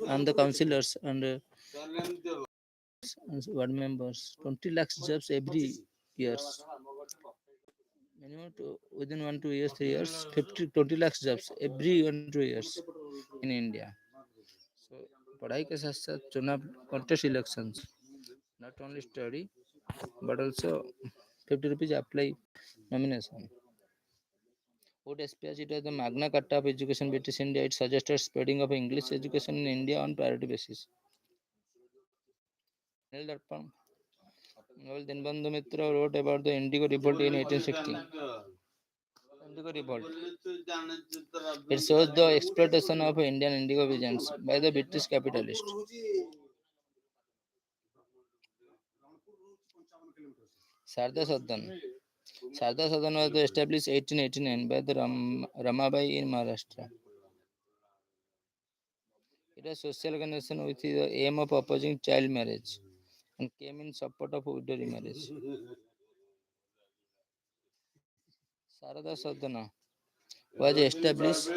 and the councillors and ward members. 20 lakhs jobs every year. Minimum to, within 1 2 years, 3 years, 20 lakhs jobs every 1 2 years in India. So पढ़ाई के साथ साथ चुनाव contest elections, not only study but also 50 rupees apply nomination. What aspires it as the Magna Carta of education British India, it suggested spreading of English education in India on priority basis. Nil Darpan. Well, Dinbandhu Mitra wrote about the Indigo Revolt in 1860. Indigo Revolt. It shows the exploitation of Indian indigo peasants by the British capitalists. Sarda Sadan. Sarda Sadan was established 1889 by the Ramabai in Maharashtra. It was a social organization with the aim of opposing child marriage and came in support of widow remarriage. Sarada Sadhana was established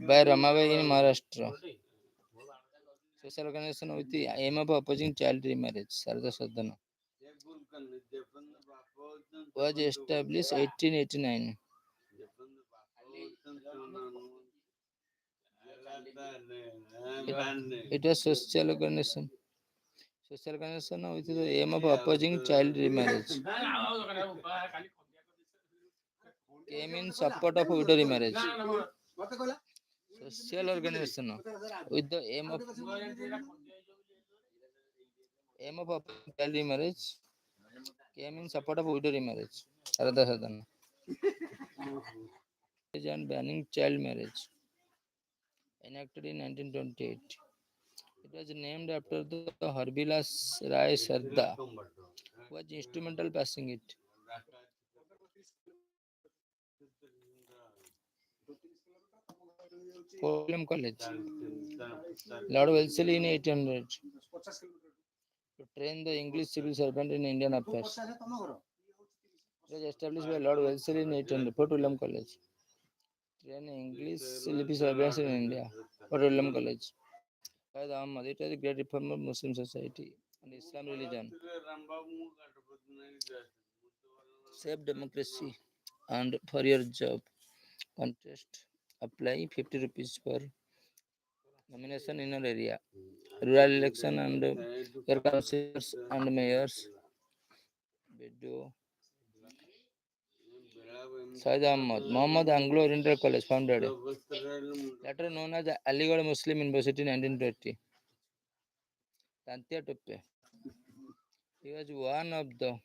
by Ramabai in Maharashtra. Social organization with the aim of opposing child remarriage. Sarada Sadhana was established 1889. It was social organization with the aim of opposing child remarriage. Came in support of widow remarriage. Social organization with the aim of opposing child remarriage came in support of widow remarriage. Sarada Sadhana. And banning child marriage. Enacted in 1928. It was named after the Harbilas Rai Sarda, who was instrumental passing it. Fort William College. Lord Wellesley in 1800 to train the English civil servant in Indian affairs. It was established by Lord Wellesley in 1800. Fort William College. Train English civil servants in India. Fort William College. Sayid Ahmed. It was a great reformer of Muslim society and Islam religion. Save democracy and for your job contest. Apply 50 rupees for nomination in your area. Rural election and your councillors and mayors. Video. Sayid Ahmed. Muhammad Anglo Oriental College founded. Later known as Aligarh Muslim University in 1920. Tantia Toppe. He was one of the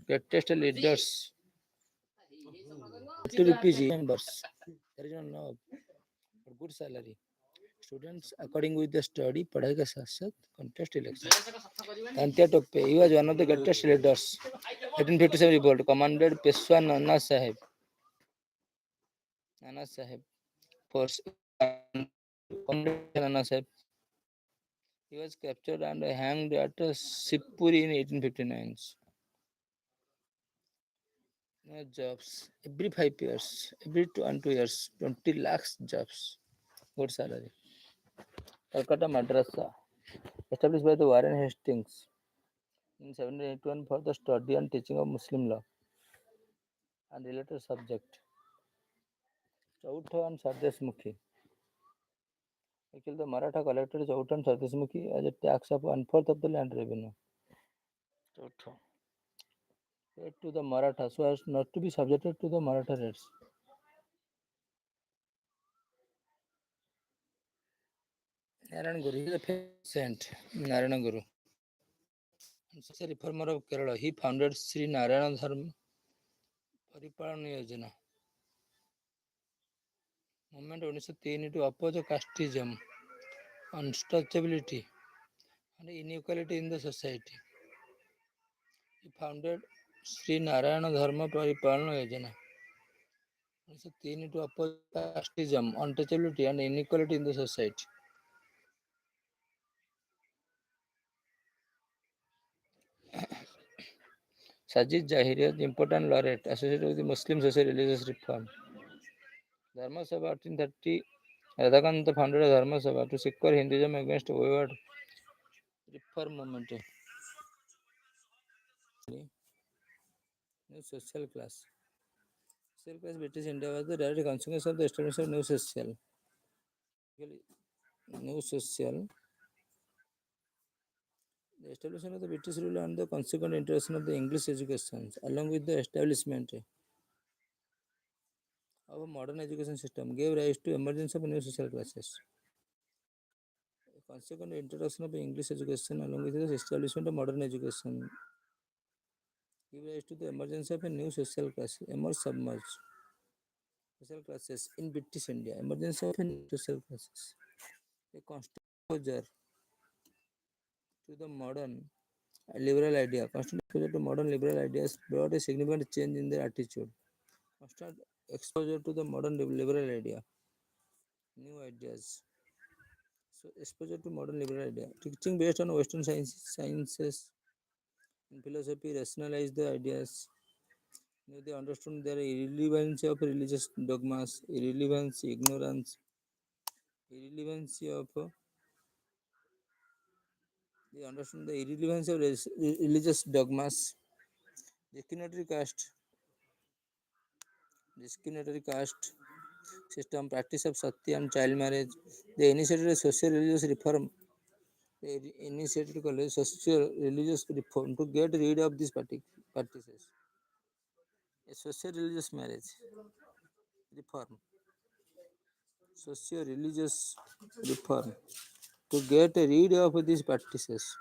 greatest leaders. 50 rupees members. There is no for good salary. Students according with the study, पढ़ाई के साथ साथ contest election. Tantia Toppe, he was one of the greatest leaders. 1857 revolt commanded Peshwa Nana Sahib force. Nana Sahib. He was captured and hanged at Sipuri in 1859. Jobs every 5 years, every 2 years, 20 lakhs jobs, good salary. Calcutta Madrasa, established by the Warren Hastings in 1781 for the study and teaching of Muslim law and related subject. Chautha and Sardeshmukhi. He killed the Maratha collected Chautha and Sardeshmukhi as a tax of 1/4 of the land revenue. Chautha. Paid to the Marathas so as not to be subjected to the Maratha rates. Narayana Guru, he is a famous saint. Narayana Guru. Such a reformer of Kerala, he founded Sri Narayana Dharma Paripalana Yojana. Movement 1903 to oppose casteism, untouchability, and inequality in the society. He founded Sri Narayana Dharma Paripalana Yojana. 1903 to oppose casteism, untouchability, and inequality in the society. Sajid Zahiri, the important laureate associated with the Muslim social religious reform. Dharma Sabha 1830. Radhakanta founded a Dharma Sabha to secure Hinduism against wayward reform movement. New social class. Social class British India was the direct consequence of the establishment of new social. New social. The establishment of the British rule and the consequent introduction of the English education, along with the establishment of a modern education system, gave rise to emergence of new social classes. The consequent introduction of English education, along with the establishment of modern education, gave rise to the emergence of a new social class, emerge submerged social classes in British India. Emergence of a new social classes. A constant exposure to the modern liberal idea. Constant exposure to modern liberal ideas brought a significant change in their attitude. Constant exposure to the modern liberal idea, new ideas. So exposure to modern liberal idea. Teaching based on Western sciences and philosophy rationalized the ideas. They understood their irrelevancy of religious dogmas, irrelevancy, ignorance, irrelevancy of they understood the irrelevancy of religious dogmas, discriminatory caste, discriminatory caste system, practice of sati and child marriage. They initiated a social religious reform. They initiated a social religious reform to get rid of these practices. A social religious marriage reform, socio religious reform to get rid of these practices.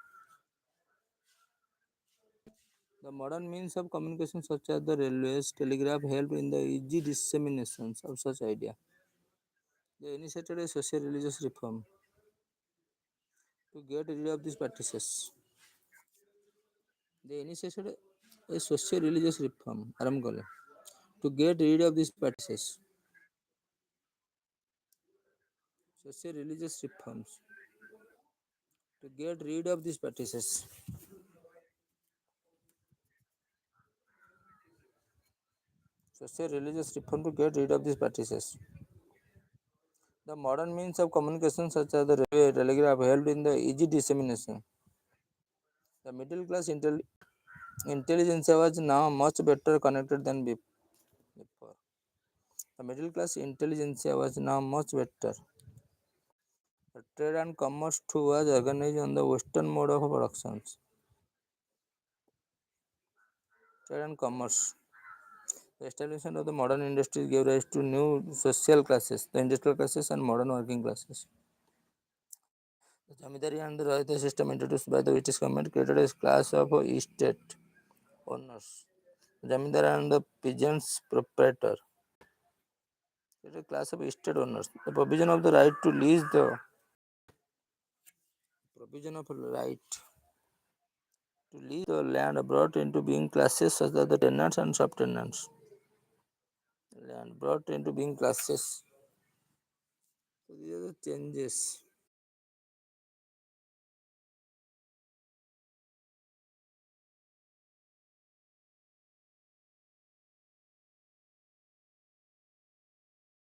The modern means of communication, such as the railways, telegraph, helped in the easy dissemination of such idea. They initiated a social religious reform to get rid of these practices. They initiated a social religious reform आरंभ कले to get rid of these practices. Social religious reforms to get rid of these practices. Social religious reform to get rid of these practices. The modern means of communication, such as the railway, telegraph, helped in the easy dissemination. The middle class intelligence was now much better connected than before. The middle class intelligence was now much better. The trade and commerce too was organized on the Western mode of productions. Trade and commerce. The establishment of the modern industries gave rise to new social classes, the industrial classes and modern working classes. The Jamidari and the Rajya system introduced by the British government created a class of estate owners. The Jamidar and the peasants proprietor created a class of estate owners. The provision of right to lease the land brought into being classes such as the tenants and subtenants. Land brought into being classes. So these are the changes.